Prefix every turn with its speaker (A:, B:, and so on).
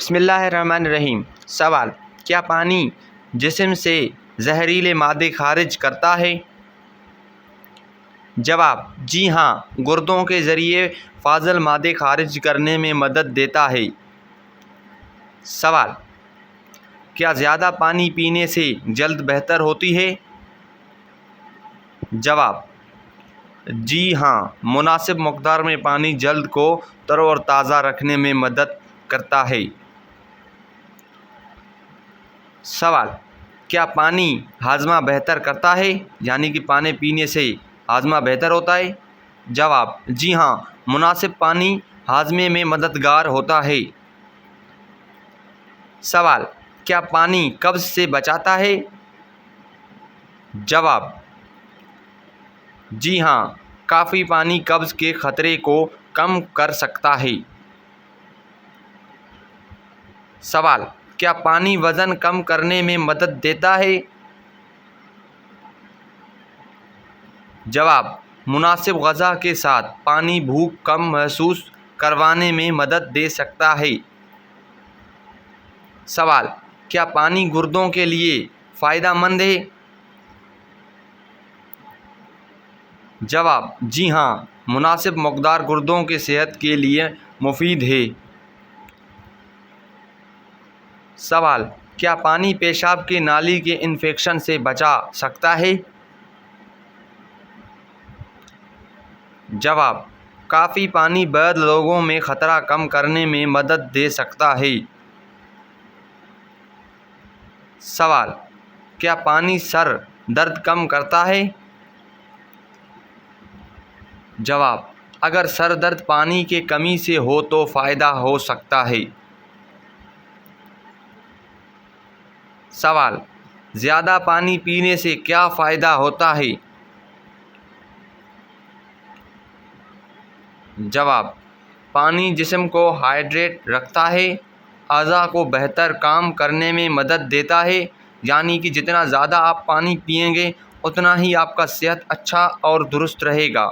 A: بسم اللہ الرحمن الرحیم۔ سوال: کیا پانی جسم سے زہریلے مادے خارج کرتا ہے؟ جواب: جی ہاں، گردوں کے ذریعے فاضل مادے خارج کرنے میں مدد دیتا ہے۔ سوال: کیا زیادہ پانی پینے سے جلد بہتر ہوتی ہے؟ جواب: جی ہاں، مناسب مقدار میں پانی جلد کو تر و تازہ رکھنے میں مدد کرتا ہے۔ سوال: کیا پانی ہاضمہ بہتر کرتا ہے؟ یعنی کہ پانی پینے سے ہاضمہ بہتر ہوتا ہے؟ جواب: جی ہاں، مناسب پانی ہاضمے میں مددگار ہوتا ہے۔ سوال: کیا پانی قبض سے بچاتا ہے؟ جواب: جی ہاں، کافی پانی قبض کے خطرے کو کم کر سکتا ہے۔ سوال: کیا پانی وزن کم کرنے میں مدد دیتا ہے؟ جواب: مناسب غذا کے ساتھ پانی بھوک کم محسوس کروانے میں مدد دے سکتا ہے۔ سوال: کیا پانی گردوں کے لیے فائدہ مند ہے؟ جواب: جی ہاں، مناسب مقدار گردوں کی صحت کے لیے مفید ہے۔ سوال: کیا پانی پیشاب کی نالی کے انفیکشن سے بچا سکتا ہے؟ جواب: کافی پانی بعض لوگوں میں خطرہ کم کرنے میں مدد دے سکتا ہے۔ سوال: کیا پانی سر درد کم کرتا ہے؟ جواب: اگر سر درد پانی کی کمی سے ہو تو فائدہ ہو سکتا ہے۔ سوال: زیادہ پانی پینے سے کیا فائدہ ہوتا ہے؟ جواب: پانی جسم کو ہائیڈریٹ رکھتا ہے، اعضاء کو بہتر کام کرنے میں مدد دیتا ہے۔ یعنی کہ جتنا زیادہ آپ پانی پئیں گے اتنا ہی آپ کا صحت اچھا اور درست رہے گا۔